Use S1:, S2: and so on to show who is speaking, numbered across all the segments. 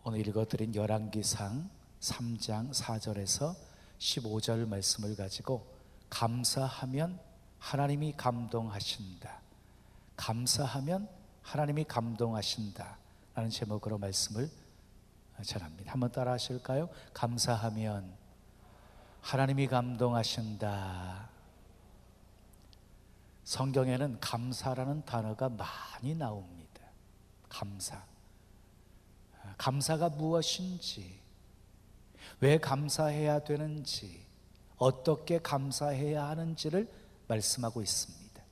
S1: 오늘 읽어드린 열왕기상 3장 4절에서 15절 말씀을 가지고 감사하면 하나님이 감동하신다, 감사하면 하나님이 감동하신다 라는 제목으로 말씀을 전합니다. 한번 따라 하실까요? 감사하면 하나님이 감동하신다. 성경에는 감사라는 단어가 많이 나옵니다. 감사가 무엇인지, 왜 감사해야 되는지, 어떻게 감사해야 하는지를 말씀하고 있습니다.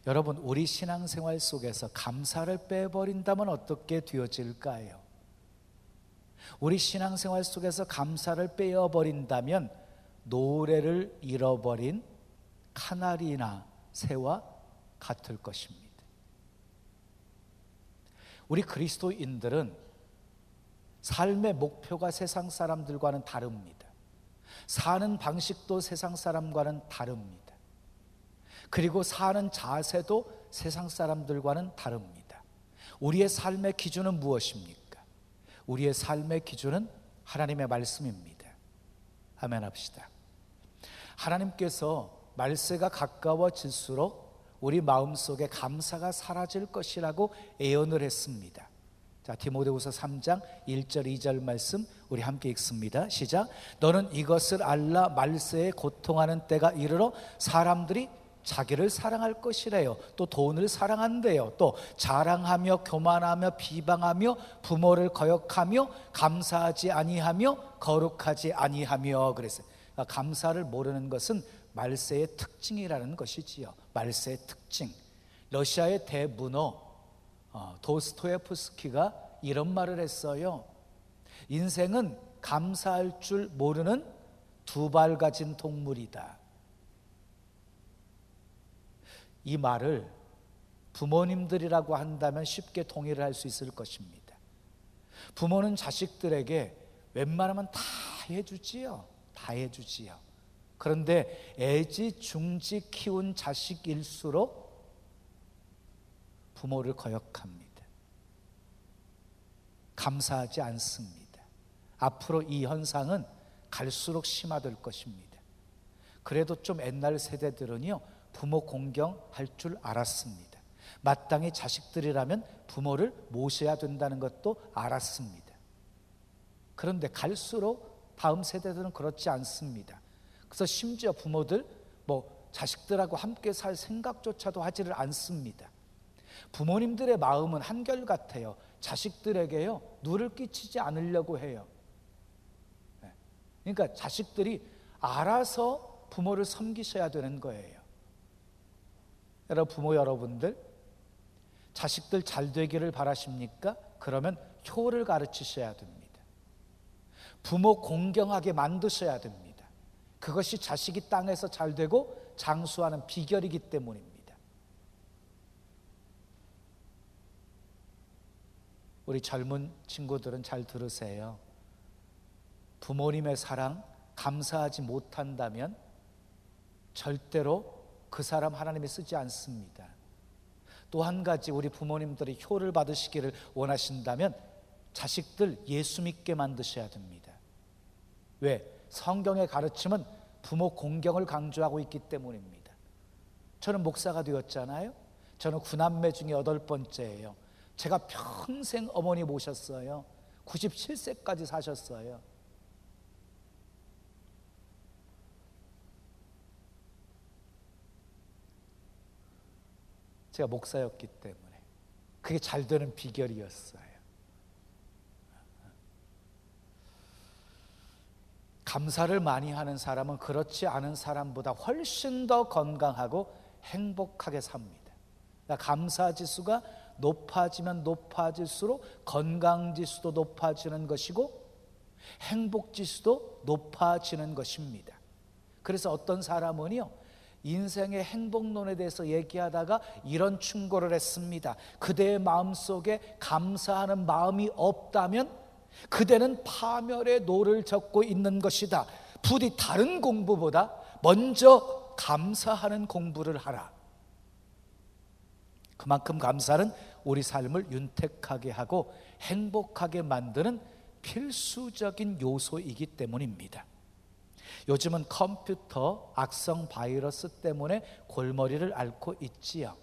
S1: 여러분, 우리 신앙생활 속에서 감사를 빼버린다면 어떻게 되어질까요? 우리 신앙생활 속에서 감사를 빼어버린다면 노래를 잃어버린 카나리나 새와 같을 것입니다. 우리 그리스도인들은 삶의 목표가 세상 사람들과는 다릅니다. 사는 방식도 세상 사람과는 다릅니다. 그리고 사는 자세도 세상 사람들과는 다릅니다. 우리의 삶의 기준은 무엇입니까? 우리의 삶의 기준은 하나님의 말씀입니다. 아멘 합시다. 하나님께서 말세가 가까워질수록 우리 마음속에 감사가 사라질 것이라고 예언을 했습니다. 자, 디모데후서 3장 1절 2절 말씀 우리 함께 읽습니다. 시작. 너는 이것을 알라, 말세에 고통하는 때가 이르러 사람들이 자기를 사랑할 것이래요. 또 돈을 사랑한대요. 또 자랑하며 교만하며 비방하며 부모를 거역하며 감사하지 아니하며 거룩하지 아니하며. 그래서 감사를 모르는 것은 말세의 특징이라는 것이지요. 말세의 특징. 러시아의 대문호 도스토옙스키가 이런 말을 했어요. 인생은 감사할 줄 모르는 두 발 가진 동물이다. 이 말을 부모님들이라고 한다면 쉽게 동의를 할 수 있을 것입니다. 부모는 자식들에게 웬만하면 다 해주지요. 다 해주지요. 그런데 애지중지 키운 자식일수록 부모를 거역합니다. 감사하지 않습니다. 앞으로 이 현상은 갈수록 심화될 것입니다. 그래도 좀 옛날 세대들은요, 부모 공경할 줄 알았습니다. 마땅히 자식들이라면 부모를 모셔야 된다는 것도 알았습니다. 그런데 갈수록 다음 세대들은 그렇지 않습니다. 그래서 심지어 부모들 자식들하고 함께 살 생각조차도 하지를 않습니다. 부모님들의 마음은 한결같아요. 자식들에게요, 누를 끼치지 않으려고 해요. 그러니까 자식들이 알아서 부모를 섬기셔야 되는 거예요. 여러분, 부모 여러분들, 자식들 잘 되기를 바라십니까? 그러면 효를 가르치셔야 됩니다. 부모 공경하게 만드셔야 됩니다. 그것이 자식이 땅에서 잘 되고 장수하는 비결이기 때문입니다. 우리 젊은 친구들은 잘 들으세요. 부모님의 사랑 감사하지 못한다면 절대로 그 사람 하나님이 쓰지 않습니다. 또 한 가지, 우리 부모님들이 효를 받으시기를 원하신다면 자식들 예수 믿게 만드셔야 됩니다. 왜? 성경의 가르침은 부모 공경을 강조하고 있기 때문입니다. 저는 목사가 되었잖아요. 저는 9남매 중에 8번째예요. 제가 평생 어머니 모셨어요. 97세까지 사셨어요. 제가 목사였기 때문에 그게 잘 되는 비결이었어요. 감사를 많이 하는 사람은 그렇지 않은 사람보다 훨씬 더 건강하고 행복하게 삽니다. 그러니까 감사 지수가 높아지면 높아질수록 건강 지수도 높아지는 것이고 행복 지수도 높아지는 것입니다. 그래서 어떤 사람은요, 인생의 행복론에 대해서 얘기하다가 이런 충고를 했습니다. 그대의 마음속에 감사하는 마음이 없다면 그대는 파멸의 노를 젓고 있는 것이다. 부디 다른 공부보다 먼저 감사하는 공부를 하라. 그만큼 감사는 우리 삶을 윤택하게 하고 행복하게 만드는 필수적인 요소이기 때문입니다. 요즘은 컴퓨터 악성 바이러스 때문에 골머리를 앓고 있지요.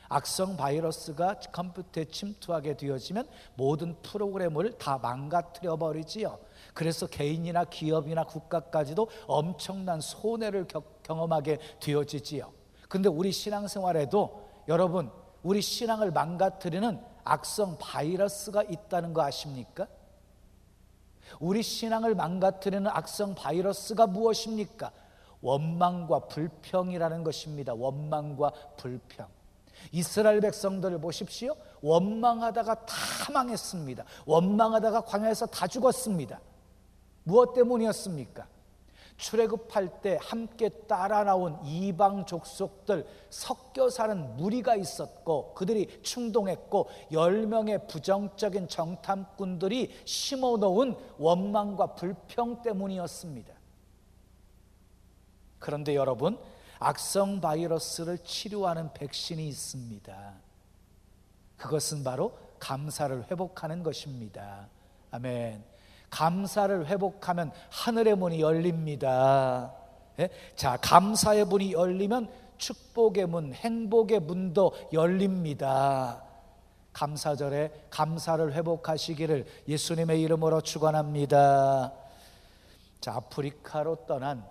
S1: 악성 바이러스가 컴퓨터에 침투하게 되어지면 모든 프로그램을 다 망가뜨려 버리지요. 그래서 개인이나 기업이나 국가까지도 엄청난 손해를 경험하게 되어지지요. 근데 우리 신앙생활에도 여러분, 우리 신앙을 망가뜨리는 악성 바이러스가 있다는 거 아십니까? 우리 신앙을 망가뜨리는 악성 바이러스가 무엇입니까? 원망과 불평이라는 것입니다. 원망과 불평. 이스라엘 백성들을 보십시오. 원망하다가 다 망했습니다. 원망하다가 광야에서 다 죽었습니다. 무엇 때문이었습니까? 출애굽할 때 함께 따라 나온 이방 족속들 섞여 사는 무리가 있었고 그들이 충동했고 10명의 부정적인 정탐꾼들이 심어놓은 원망과 불평 때문이었습니다. 그런데 여러분, 악성 바이러스를 치료하는 백신이 있습니다. 그것은 바로 감사를 회복하는 것입니다. 아멘. 감사를 회복하면 하늘의 문이 열립니다. 예? 자, 감사의 문이 열리면 축복의 문, 행복의 문도 열립니다. 감사절에 감사를 회복하시기를 예수님의 이름으로 축원합니다. 자, 아프리카로 떠난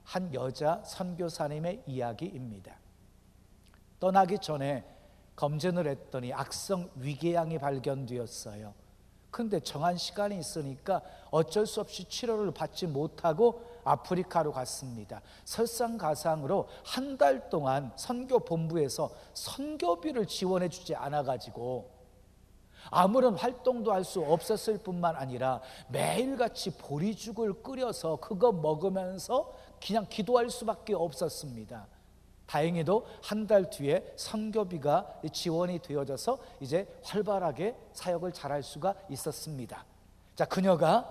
S1: 한 여자 선교사님의 이야기입니다. 떠나기 전에 검진을 했더니 악성 위궤양이 발견되었어요. 근데 정한 시간이 있으니까 어쩔 수 없이 치료를 받지 못하고 아프리카로 갔습니다. 설상가상으로 한 달 동안 선교본부에서 선교비를 지원해 주지 않아가지고 아무런 활동도 할 수 없었을 뿐만 아니라 매일같이 보리죽을 끓여서 그거 먹으면서 그냥 기도할 수밖에 없었습니다. 다행히도 한 달 뒤에 선교비가 지원이 되어져서 이제 활발하게 사역을 잘할 수가 있었습니다. 자, 그녀가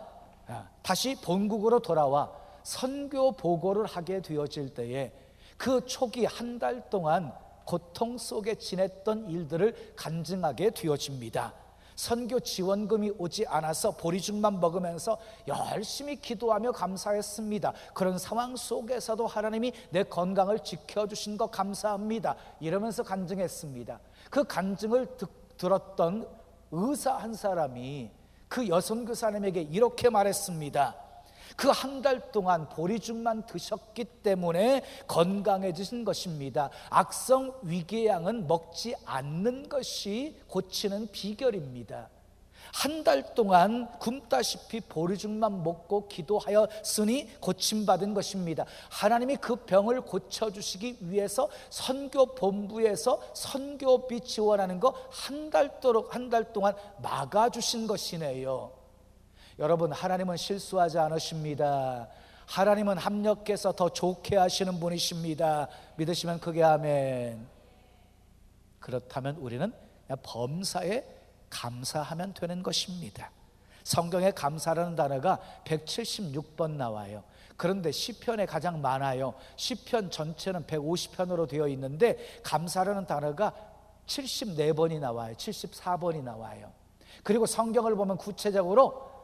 S1: 다시 본국으로 돌아와 선교 보고를 하게 되어질 때에 그 초기 한 달 동안 고통 속에 지냈던 일들을 간증하게 되어집니다. 선교 지원금이 오지 않아서 보리죽만 먹으면서 열심히 기도하며 감사했습니다. 그런 상황 속에서도 하나님이 내 건강을 지켜주신 것 감사합니다, 이러면서 간증했습니다. 그 간증을 들었던 의사 한 사람이 그 여선교사님에게 이렇게 말했습니다. 그 한 달 동안 보리죽만 드셨기 때문에 건강해지신 것입니다. 악성 위궤양은 먹지 않는 것이 고치는 비결입니다. 한 달 동안 굶다시피 보리죽만 먹고 기도하였으니 고침받은 것입니다. 하나님이 그 병을 고쳐주시기 위해서 선교본부에서 선교비 지원하는 거 한 달 동안 막아주신 것이네요. 여러분, 하나님은 실수하지 않으십니다. 하나님은 합력해서 더 좋게 하시는 분이십니다. 믿으시면 크게 아멘. 그렇다면 우리는 범사에 감사하면 되는 것입니다. 성경에 감사라는 단어가 176번 나와요. 그런데 시편에 가장 많아요. 시편 전체는 150편으로 되어 있는데 감사라는 단어가 74번이 나와요. 74번이 나와요. 그리고 성경을 보면 구체적으로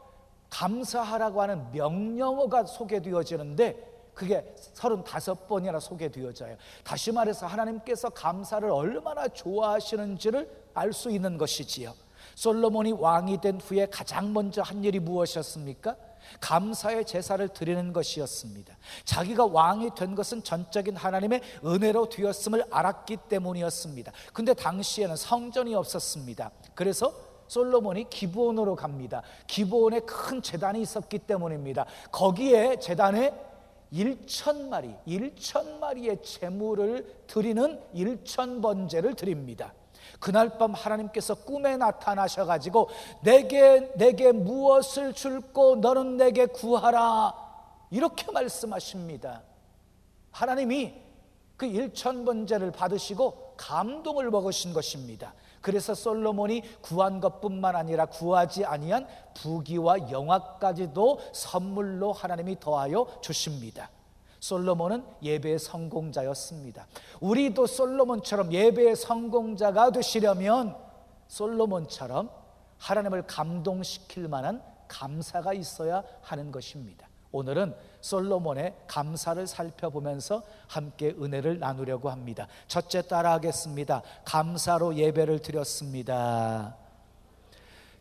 S1: 감사하라고 하는 명령어가 소개되어지는데 그게 35번이나 소개되어져요. 다시 말해서 하나님께서 감사를 얼마나 좋아하시는지를 알 수 있는 것이지요. 솔로몬이 왕이 된 후에 가장 먼저 한 일이 무엇이었습니까? 감사의 제사를 드리는 것이었습니다. 자기가 왕이 된 것은 전적인 하나님의 은혜로 되었음을 알았기 때문이었습니다. 근데 당시에는 성전이 없었습니다. 그래서 솔로몬이 기브온으로 갑니다. 기브온에 큰 제단이 있었기 때문입니다. 거기에 제단에 1,000마리의 제물을 드리는 1,000번제를 드립니다. 그날 밤 하나님께서 꿈에 나타나셔가지고 내게 무엇을 줄고 너는 내게 구하라, 이렇게 말씀하십니다. 하나님이 그 1,000번제를 받으시고 감동을 먹으신 것입니다. 그래서 솔로몬이 구한 것뿐만 아니라 구하지 아니한 부귀와 영화까지도 선물로 하나님이 더하여 주십니다. 솔로몬은 예배의 성공자였습니다. 우리도 솔로몬처럼 예배의 성공자가 되시려면 솔로몬처럼 하나님을 감동시킬 만한 감사가 있어야 하는 것입니다. 오늘은 솔로몬의 감사를 살펴보면서 함께 은혜를 나누려고 합니다. 첫째 따라하겠습니다. 감사로 예배를 드렸습니다.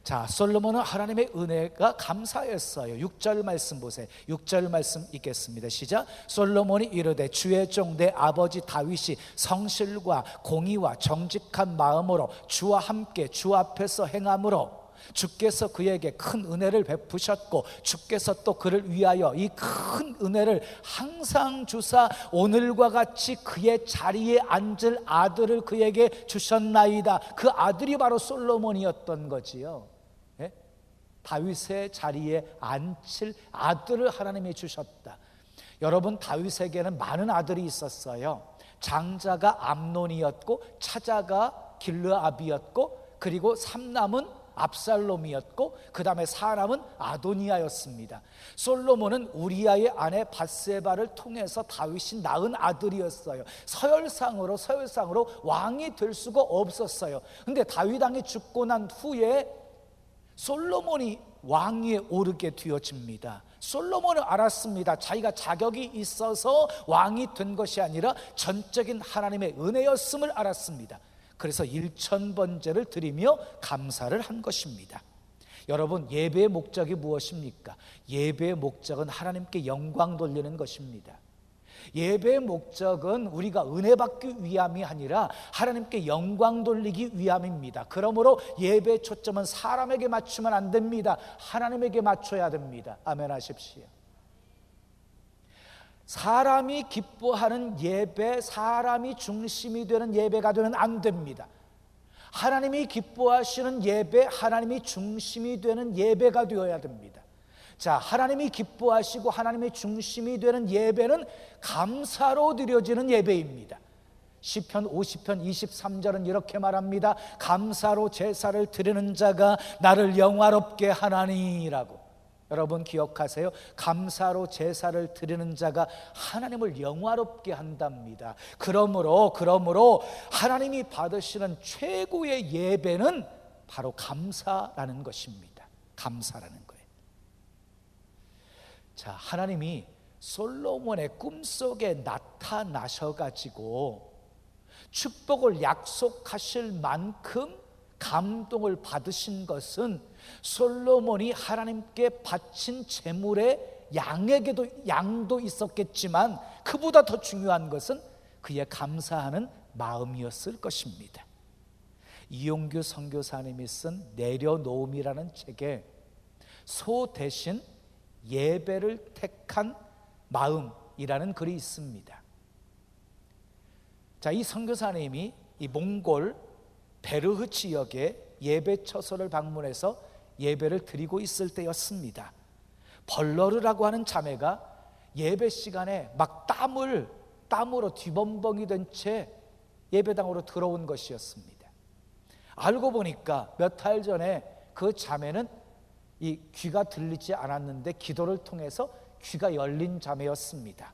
S1: 자, 솔로몬은 하나님의 은혜가 감사였어요. 6절 말씀 보세요. 6절 말씀 읽겠습니다. 시작. 솔로몬이 이르되 주의 종 내 아버지 다윗이 성실과 공의와 정직한 마음으로 주와 함께 주 앞에서 행함으로 주께서 그에게 큰 은혜를 베푸셨고 주께서 또 그를 위하여 이 큰 은혜를 항상 주사 오늘과 같이 그의 자리에 앉을 아들을 그에게 주셨나이다. 그 아들이 바로 솔로몬이었던 거지요. 예? 다윗의 자리에 앉힐 아들을 하나님이 주셨다. 여러분, 다윗에게는 많은 아들이 있었어요. 장자가 암논이었고 차자가 길르압이었고 그리고 삼남은 압살롬이었고 그 다음에 사람은 아도니아였습니다. 솔로몬은 우리아의 아내 밧세바를 통해서 다윗이 낳은 아들이었어요. 서열상으로 왕이 될 수가 없었어요. 근데 다윗 왕이 죽고 난 후에 솔로몬이 왕위에 오르게 되어집니다. 솔로몬은 알았습니다. 자기가 자격이 있어서 왕이 된 것이 아니라 전적인 하나님의 은혜였음을 알았습니다. 그래서 1000번제를 드리며 감사를 한 것입니다. 여러분, 예배의 목적이 무엇입니까? 예배의 목적은 하나님께 영광 돌리는 것입니다. 예배의 목적은 우리가 은혜 받기 위함이 아니라 하나님께 영광 돌리기 위함입니다. 그러므로 예배의 초점은 사람에게 맞추면 안 됩니다. 하나님에게 맞춰야 됩니다. 아멘 하십시오. 사람이 기뻐하는 예배, 사람이 중심이 되는 예배가 되면 안 됩니다. 하나님이 기뻐하시는 예배, 하나님이 중심이 되는 예배가 되어야 됩니다. 자, 하나님이 기뻐하시고 하나님이 중심이 되는 예배는 감사로 드려지는 예배입니다. 시편 50편 23절은 이렇게 말합니다. 감사로 제사를 드리는 자가 나를 영화롭게 하나니라고. 여러분 기억하세요. 감사로 제사를 드리는 자가 하나님을 영화롭게 한답니다. 그러므로 하나님이 받으시는 최고의 예배는 바로 감사라는 것입니다. 감사라는 거예요. 자, 하나님이 솔로몬의 꿈속에 나타나셔가지고 축복을 약속하실 만큼 감동을 받으신 것은 솔로몬이 하나님께 바친 제물의 양도 있었겠지만 그보다 더 중요한 것은 그의 감사하는 마음이었을 것입니다. 이용규 선교사님이 쓴 내려놓음이라는 책에 소 대신 예배를 택한 마음이라는 글이 있습니다. 자, 이 선교사님이 이 몽골 베르흐 지역에 예배 처소를 방문해서 예배를 드리고 있을 때였습니다. 벌러르라고 하는 자매가 예배 시간에 막 땀으로 뒤범벅이 된 채 예배당으로 들어온 것이었습니다. 알고 보니까 몇 달 전에 그 자매는 이 귀가 들리지 않았는데 기도를 통해서 귀가 열린 자매였습니다.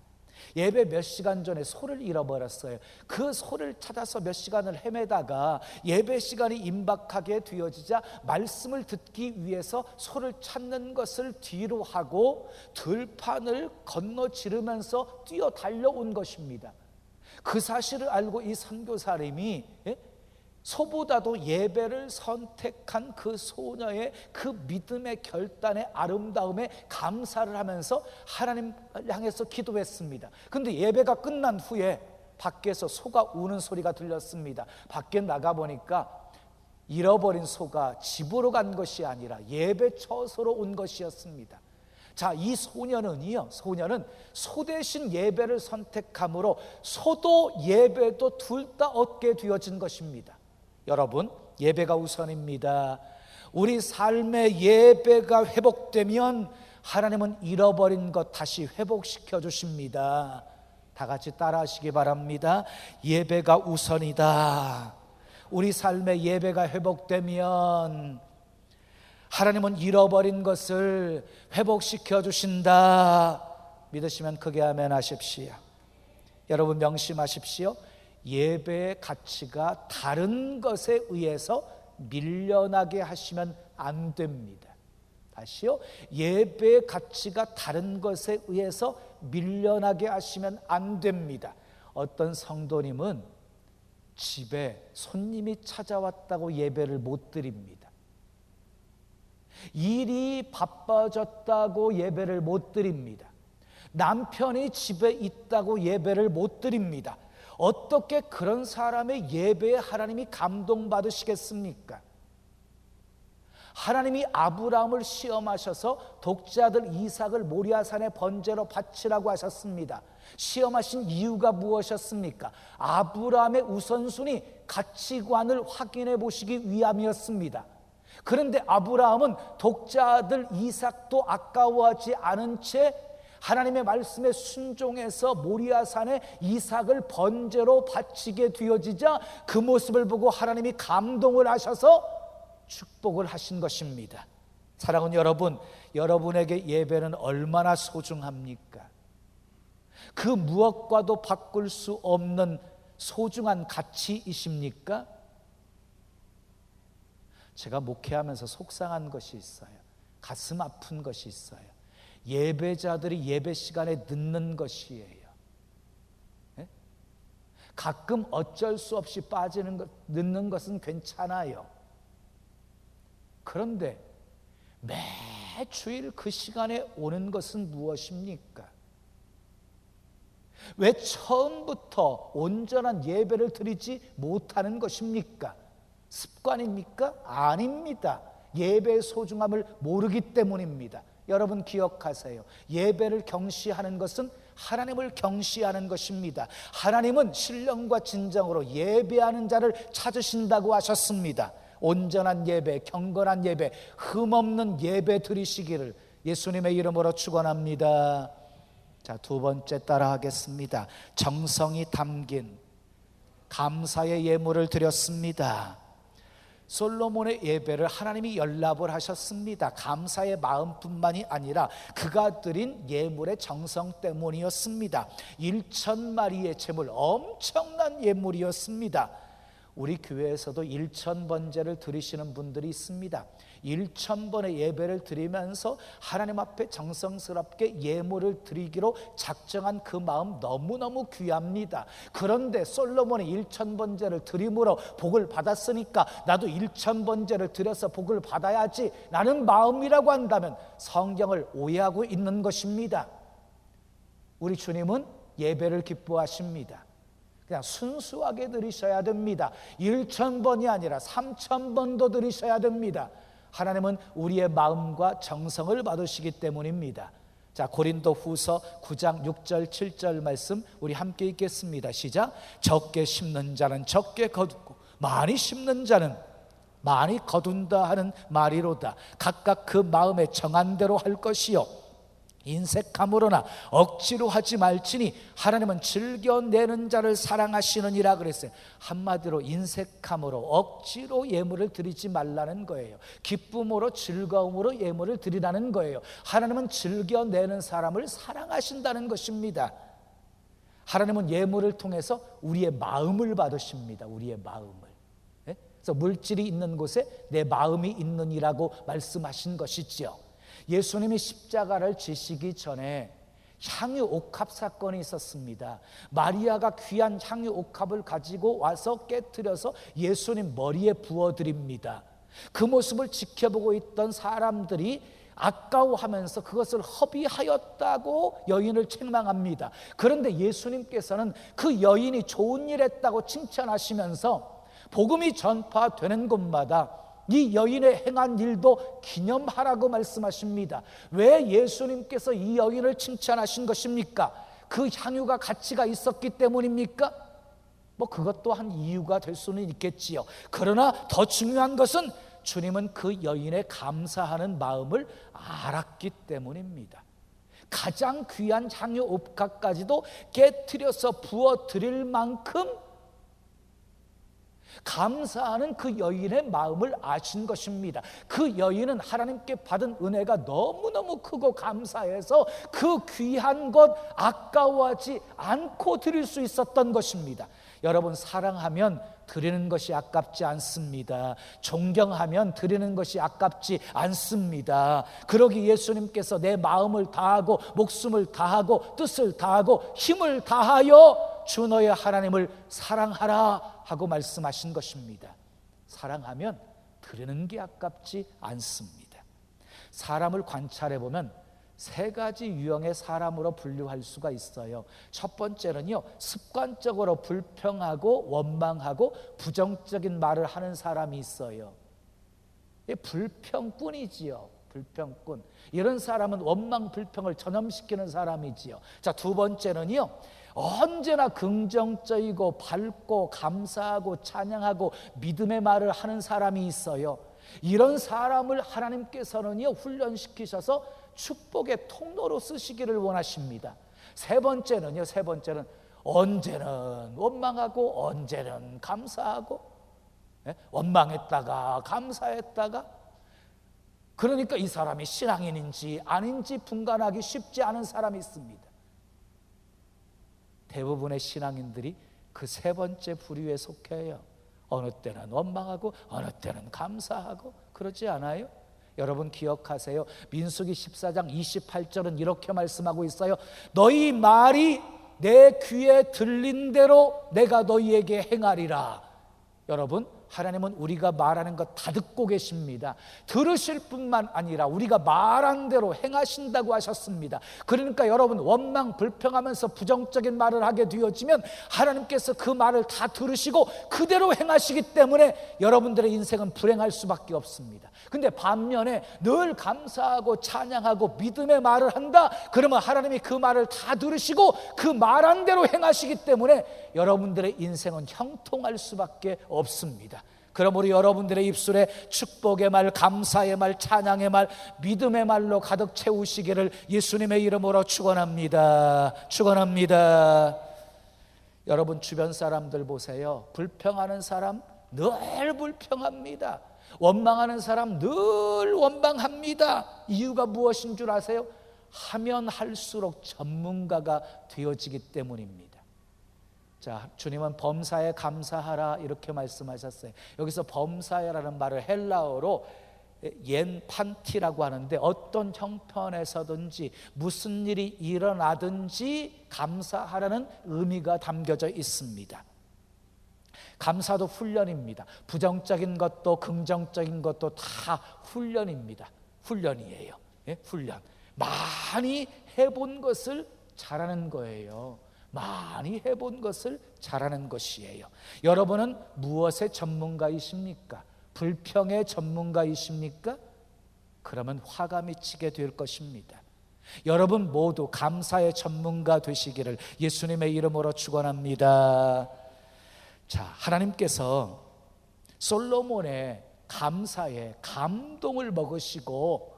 S1: 예배 몇 시간 전에 소를 잃어버렸어요. 그 소를 찾아서 몇 시간을 헤매다가 예배 시간이 임박하게 되어지자 말씀을 듣기 위해서 소를 찾는 것을 뒤로 하고 들판을 건너 지르면서 뛰어 달려온 것입니다. 그 사실을 알고 이 선교사님이 소보다도 예배를 선택한 그 소녀의 그 믿음의 결단의 아름다움에 감사를 하면서 하나님을 향해서 기도했습니다. 근데 예배가 끝난 후에 밖에서 소가 우는 소리가 들렸습니다. 밖에 나가보니까 잃어버린 소가 집으로 간 것이 아니라 예배 처소로 온 것이었습니다. 자, 이 소녀는 소 대신 예배를 선택함으로 소도 예배도 둘 다 얻게 되어진 것입니다. 여러분, 예배가 우선입니다. 우리 삶의 예배가 회복되면 하나님은 잃어버린 것 다시 회복시켜 주십니다. 다 같이 따라 하시기 바랍니다. 예배가 우선이다. 우리 삶의 예배가 회복되면 하나님은 잃어버린 것을 회복시켜 주신다. 믿으시면 크게 아멘 하십시오. 여러분 명심하십시오. 예배의 가치가 다른 것에 의해서 밀려나게 하시면 안 됩니다. 다시요, 예배의 가치가 다른 것에 의해서 밀려나게 하시면 안 됩니다. 어떤 성도님은 집에 손님이 찾아왔다고 예배를 못 드립니다. 일이 바빠졌다고 예배를 못 드립니다. 남편이 집에 있다고 예배를 못 드립니다. 어떻게 그런 사람의 예배에 하나님이 감동받으시겠습니까? 하나님이 아브라함을 시험하셔서 독자들 이삭을 모리아산의 번제로 바치라고 하셨습니다. 시험하신 이유가 무엇이었습니까? 아브라함의 우선순위, 가치관을 확인해 보시기 위함이었습니다. 그런데 아브라함은 독자들 이삭도 아까워하지 않은 채 하나님의 말씀에 순종해서 모리아산에 이삭을 번제로 바치게 되어지자 그 모습을 보고 하나님이 감동을 하셔서 축복을 하신 것입니다. 사랑하는 여러분, 여러분에게 예배는 얼마나 소중합니까? 그 무엇과도 바꿀 수 없는 소중한 가치이십니까? 제가 목회하면서 속상한 것이 있어요. 가슴 아픈 것이 있어요. 예배자들이 예배 시간에 늦는 것이에요. 네? 가끔 어쩔 수 없이 늦는 것은 괜찮아요. 그런데 매주일 그 시간에 오는 것은 무엇입니까? 왜 처음부터 온전한 예배를 드리지 못하는 것입니까? 습관입니까? 아닙니다. 예배의 소중함을 모르기 때문입니다. 여러분 기억하세요. 예배를 경시하는 것은 하나님을 경시하는 것입니다. 하나님은 신령과 진정으로 예배하는 자를 찾으신다고 하셨습니다. 온전한 예배, 경건한 예배, 흠없는 예배 드리시기를 예수님의 이름으로 축원합니다. 자, 두 번째 따라하겠습니다. 정성이 담긴 감사의 예물을 드렸습니다. 솔로몬의 예배를 하나님이 연락을 하셨습니다. 감사의 마음뿐만이 아니라 그가 드린 예물의 정성 때문이었습니다. 1,000마리의 제물, 엄청난 예물이었습니다. 우리 교회에서도 1,000번제를 드리시는 분들이 있습니다. 1,000번의 예배를 드리면서 하나님 앞에 정성스럽게 예물을 드리기로 작정한 그 마음 너무너무 귀합니다. 그런데 솔로몬이 1,000번제를 드림으로 복을 받았으니까 나도 1,000번제를 드려서 복을 받아야지 라는 마음이라고 한다면 성경을 오해하고 있는 것입니다. 우리 주님은 예배를 기뻐하십니다. 그냥 순수하게 드리셔야 됩니다. 1,000번이 아니라 3,000번도 드리셔야 됩니다. 하나님은 우리의 마음과 정성을 받으시기 때문입니다. 자, 고린도 후서 9장 6절 7절 말씀 우리 함께 읽겠습니다. 시작. 적게 심는 자는 적게 거두고 많이 심는 자는 많이 거둔다 하는 말이로다. 각각 그 마음에 정한 대로 할 것이요 인색함으로나 억지로 하지 말지니 하나님은 즐겨내는 자를 사랑하시느니라 그랬어요. 한마디로 인색함으로 억지로 예물을 드리지 말라는 거예요. 기쁨으로 즐거움으로 예물을 드리라는 거예요. 하나님은 즐겨내는 사람을 사랑하신다는 것입니다. 하나님은 예물을 통해서 우리의 마음을 받으십니다. 우리의 마음을. 그래서 물질이 있는 곳에 내 마음이 있느니라고 말씀하신 것이지요. 예수님이 십자가를 지시기 전에 향유 옥합 사건이 있었습니다. 마리아가 귀한 향유 옥합을 가지고 와서 깨트려서 예수님 머리에 부어드립니다. 그 모습을 지켜보고 있던 사람들이 아까워하면서 그것을 허비하였다고 여인을 책망합니다. 그런데 예수님께서는 그 여인이 좋은 일 했다고 칭찬하시면서 복음이 전파되는 곳마다 이 여인의 행한 일도 기념하라고 말씀하십니다. 왜 예수님께서 이 여인을 칭찬하신 것입니까? 그 향유가 가치가 있었기 때문입니까? 그것 또한 이유가 될 수는 있겠지요. 그러나 더 중요한 것은 주님은 그 여인의 감사하는 마음을 알았기 때문입니다. 가장 귀한 향유 옥합까지도 깨트려서 부어 드릴 만큼 감사하는 그 여인의 마음을 아신 것입니다. 그 여인은 하나님께 받은 은혜가 너무너무 크고 감사해서 그 귀한 것 아까워하지 않고 드릴 수 있었던 것입니다. 여러분, 사랑하면 드리는 것이 아깝지 않습니다. 존경하면 드리는 것이 아깝지 않습니다. 그러기 예수님께서 내 마음을 다하고 목숨을 다하고 뜻을 다하고 힘을 다하여 주 너의 하나님을 사랑하라 하고 말씀하신 것입니다. 사랑하면 드리는 게 아깝지 않습니다. 사람을 관찰해 보면 세 가지 유형의 사람으로 분류할 수가 있어요. 첫 번째는요, 습관적으로 불평하고 원망하고 부정적인 말을 하는 사람이 있어요. 불평꾼이지요. 불평꾼. 이런 사람은 원망 불평을 전염시키는 사람이지요. 자, 두 번째는요, 언제나 긍정적이고 밝고 감사하고 찬양하고 믿음의 말을 하는 사람이 있어요. 이런 사람을 하나님께서는요, 훈련시키셔서 축복의 통로로 쓰시기를 원하십니다. 세 번째는 언제는 원망하고 언제는 감사하고, 원망했다가 감사했다가, 그러니까 이 사람이 신앙인인지 아닌지 분간하기 쉽지 않은 사람이 있습니다. 대부분의 신앙인들이 그 세 번째 부류에 속해요. 어느 때는 원망하고 어느 때는 감사하고, 그러지 않아요? 여러분 기억하세요. 민수기 14장 28절은 이렇게 말씀하고 있어요. 너희 말이 내 귀에 들린 대로 내가 너희에게 행하리라. 여러분, 하나님은 우리가 말하는 것 다 듣고 계십니다. 들으실 뿐만 아니라 우리가 말한 대로 행하신다고 하셨습니다. 그러니까 여러분, 원망 불평하면서 부정적인 말을 하게 되어지면 하나님께서 그 말을 다 들으시고 그대로 행하시기 때문에 여러분들의 인생은 불행할 수밖에 없습니다. 근데 반면에 늘 감사하고 찬양하고 믿음의 말을 한다, 그러면 하나님이 그 말을 다 들으시고 그 말한 대로 행하시기 때문에 여러분들의 인생은 형통할 수밖에 없습니다. 그러므로 여러분들의 입술에 축복의 말, 감사의 말, 찬양의 말, 믿음의 말로 가득 채우시기를 예수님의 이름으로 축원합니다. 축원합니다. 여러분 주변 사람들 보세요. 불평하는 사람 늘 불평합니다. 원망하는 사람 늘 원망합니다. 이유가 무엇인 줄 아세요? 하면 할수록 전문가가 되어지기 때문입니다. 자, 주님은 범사에 감사하라 이렇게 말씀하셨어요. 여기서 범사에라는 말을 헬라어로 옌판티라고 하는데, 어떤 형편에서든지 무슨 일이 일어나든지 감사하라는 의미가 담겨져 있습니다. 감사도 훈련입니다. 부정적인 것도 긍정적인 것도 다 훈련입니다. 훈련이에요. 훈련. 많이 해본 것을 잘하는 거예요. 많이 해본 것을 잘하는 것이에요. 여러분은 무엇의 전문가이십니까? 불평의 전문가이십니까? 그러면 화가 미치게 될 것입니다. 여러분 모두 감사의 전문가 되시기를 예수님의 이름으로 축원합니다. 자, 하나님께서 솔로몬의 감사에 감동을 먹으시고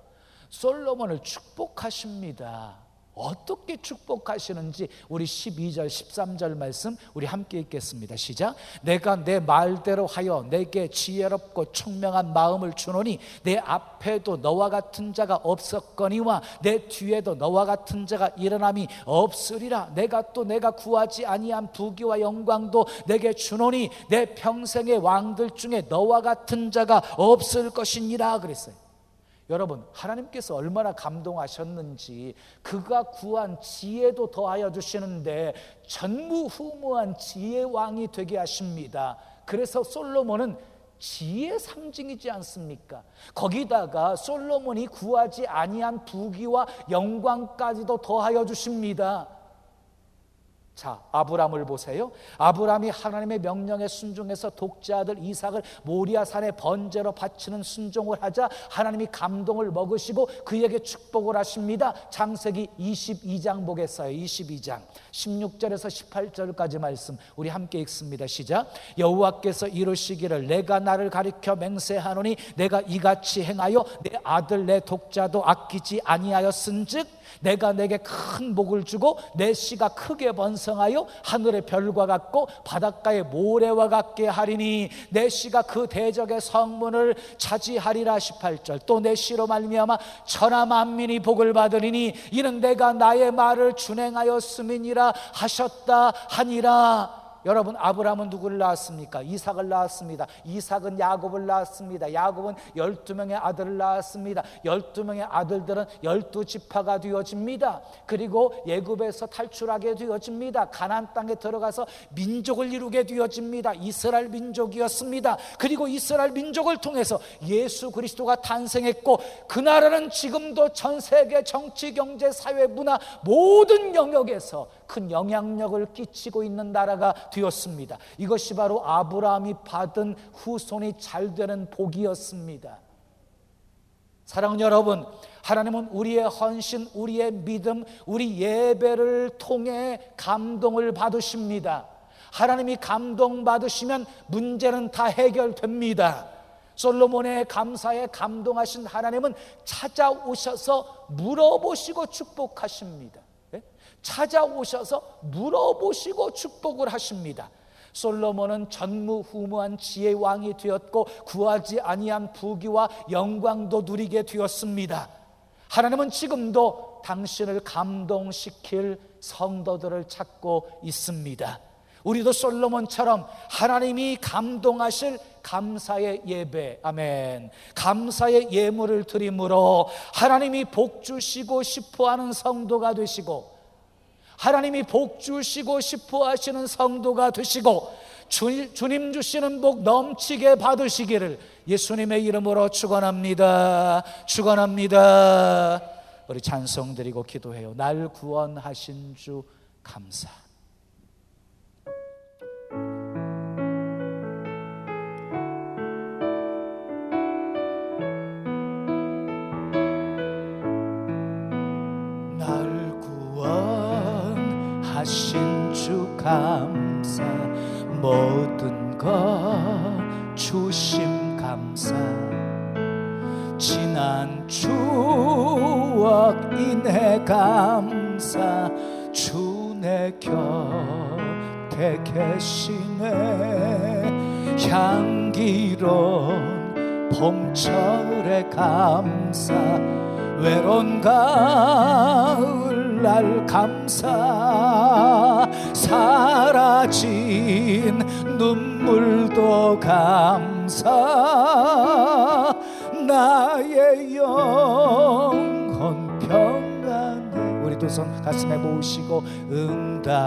S1: 솔로몬을 축복하십니다. 어떻게 축복하시는지 우리 12절 13절 말씀 우리 함께 읽겠습니다. 시작. 내가 내 말대로 하여 내게 지혜롭고 총명한 마음을 주노니 내 앞에도 너와 같은 자가 없었거니와 내 뒤에도 너와 같은 자가 일어남이 없으리라. 내가 또 내가 구하지 아니한 부귀와 영광도 내게 주노니 내 평생의 왕들 중에 너와 같은 자가 없을 것이니라 그랬어요. 여러분, 하나님께서 얼마나 감동하셨는지 그가 구한 지혜도 더하여 주시는데 전무후무한 지혜왕이 되게 하십니다. 그래서 솔로몬은 지혜의 상징이지 않습니까? 거기다가 솔로몬이 구하지 아니한 부귀와 영광까지도 더하여 주십니다. 자, 아브람을 보세요. 아브람이 하나님의 명령에 순종해서 독자 아들 이삭을 모리아산에 번제로 바치는 순종을 하자 하나님이 감동을 먹으시고 그에게 축복을 하십니다. 창세기 22장 보겠어요. 22장 16절에서 18절까지 말씀 우리 함께 읽습니다. 시작. 여호와께서 이르시기를 내가 나를 가리켜 맹세하노니 내가 이같이 행하여 내 아들 내 독자도 아끼지 아니하였은즉 내가 내게 큰 복을 주고 내 씨가 크게 번성 번성하여 하늘의 별과 같고 바닷가의 모래와 같게 하리니 내 씨가 그 대적의 성문을 차지하리라. 18절. 또 내 씨로 말미암아 천하 만민이 복을 받으리니 이는 내가 나의 말을 준행하였음이니라 하셨다 하니라. 여러분, 아브라함은 누구를 낳았습니까? 이삭을 낳았습니다. 이삭은 야곱을 낳았습니다. 야곱은 12명의 아들을 낳았습니다. 12명의 아들들은 12지파가 되어집니다. 그리고 애굽에서 탈출하게 되어집니다. 가나안 땅에 들어가서 민족을 이루게 되어집니다. 이스라엘 민족이었습니다. 그리고 이스라엘 민족을 통해서 예수 그리스도가 탄생했고, 그 나라는 지금도 전 세계 정치, 경제, 사회, 문화 모든 영역에서 큰 영향력을 끼치고 있는 나라가 되었습니다. 이것이 바로 아브라함이 받은 후손이 잘 되는 복이었습니다. 사랑하는 여러분, 하나님은 우리의 헌신, 우리의 믿음, 우리 예배를 통해 감동을 받으십니다. 하나님이 감동받으시면 문제는 다 해결됩니다. 솔로몬의 감사에 감동하신 하나님은 찾아오셔서 물어보시고 축복하십니다. 찾아오셔서 물어보시고 축복을 하십니다. 솔로몬은 전무후무한 지혜의 왕이 되었고 구하지 아니한 부귀와 영광도 누리게 되었습니다. 하나님은 지금도 당신을 감동시킬 성도들을 찾고 있습니다. 우리도 솔로몬처럼 하나님이 감동하실 감사의 예배, 아멘, 감사의 예물을 드림으로 하나님이 복 주시고 싶어하는 성도가 되시고, 하나님이 복 주시고 싶어 하시는 성도가 되시고, 주님 주시는 복 넘치게 받으시기를 예수님의 이름으로 축원합니다. 축원합니다. 우리 찬송 드리고 기도해요. 날 구원하신 주 감사. 하신 주 감사, 모든 것 주심 감사, 지난 추억 인해 감사, 주 내 곁에 계시네. 향기로운 봄철의 감사, 외로운 가을날 감사, 사라진 눈물도 감사, 나의 영혼 평안해. 우리 두 손 가슴에 모시고 응답하신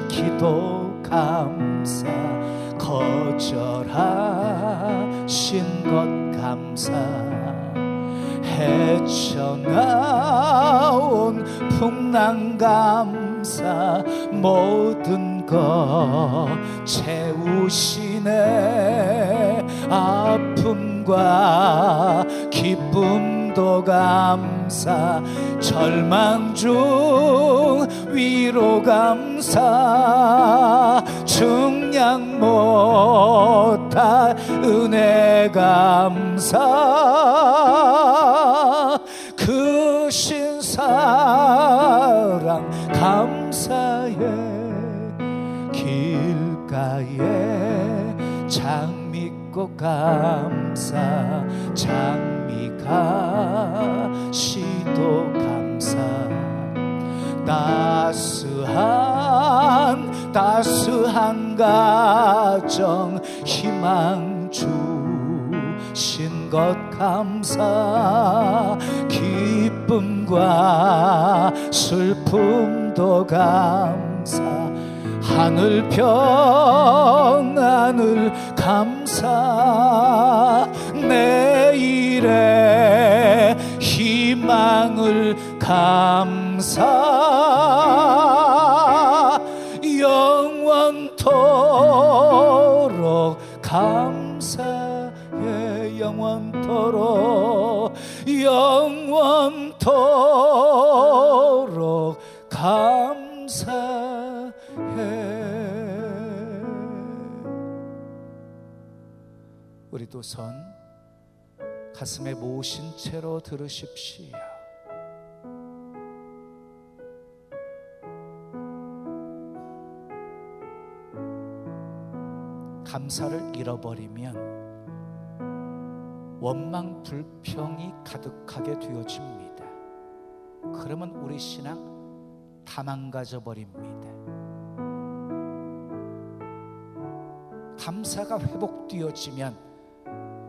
S1: 기도 감사, 거절하신 것 감사, 헤쳐나온 풍랑 감사, 모든 것 채우시네. 아픔과 기쁨도 감사, 절망 중 위로 감사, 중량 못할 은혜 감사, 크신 사랑 감사해. 길가에 장미꽃 감사, 장미가시도 감사, 따스한 가정 희망 주신 것 감사, 기쁨과 슬픔도 감사, 하늘 평안을 감사, 내일의 희망을 감사, 영원토록 감사해. 영원토록, 영원토록 감사해. 우리 두 손 가슴에 모신 채로 들으십시오. 감사를 잃어버리면 원망 불평이 가득하게 되어집니다. 그러면 우리 신앙 다 망가져 버립니다. 감사가 회복되어지면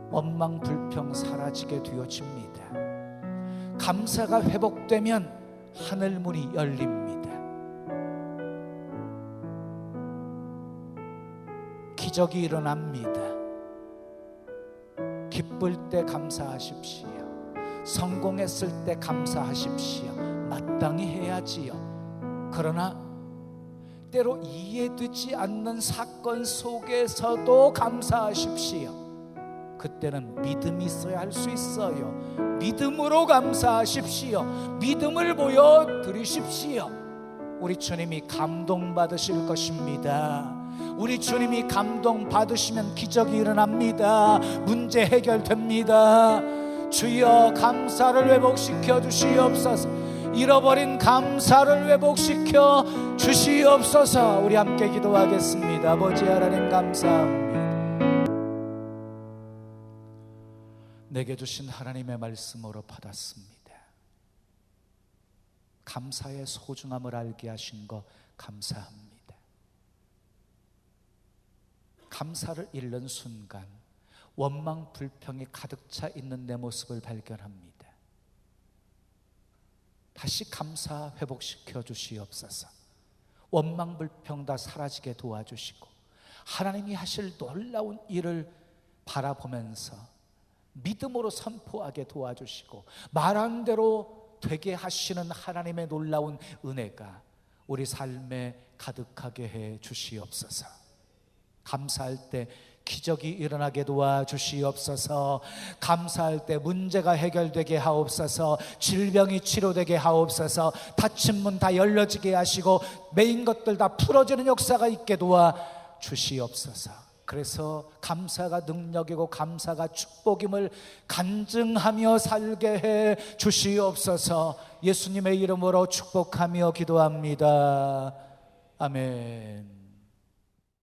S1: 원망 불평 사라지게 되어집니다. 감사가 회복되면 하늘문이 열립니다. 기적이 일어납니다. 기쁠 때 감사하십시오. 성공했을 때 감사하십시오. 마땅히 해야지요. 그러나 때로 이해되지 않는 사건 속에서도 감사하십시오. 그때는 믿음이 있어야 할 수 있어요. 믿음으로 감사하십시오. 믿음을 보여드리십시오. 우리 주님이 감동받으실 것입니다. 우리 주님이 감동받으시면 기적이 일어납니다. 문제 해결됩니다. 주여 감사를 회복시켜 주시옵소서. 잃어버린 감사를 회복시켜 주시옵소서. 우리 함께 기도하겠습니다. 아버지 하나님 감사합니다. 내게 주신 하나님의 말씀으로 받았습니다. 감사의 소중함을 알게 하신 것 감사합니다. 감사를 잃는 순간 원망 불평이 가득 차 있는 내 모습을 발견합니다. 다시 감사 회복시켜 주시옵소서. 원망 불평 다 사라지게 도와주시고 하나님이 하실 놀라운 일을 바라보면서 믿음으로 선포하게 도와주시고 말한 대로 되게 하시는 하나님의 놀라운 은혜가 우리 삶에 가득하게 해 주시옵소서. 감사할 때 기적이 일어나게 도와주시옵소서. 감사할 때 문제가 해결되게 하옵소서. 질병이 치료되게 하옵소서. 닫힌 문 다 열려지게 하시고 메인 것들 다 풀어지는 역사가 있게 도와주시옵소서. 그래서 감사가 능력이고 감사가 축복임을 간증하며 살게 해 주시옵소서. 예수님의 이름으로 축복하며 기도합니다. 아멘.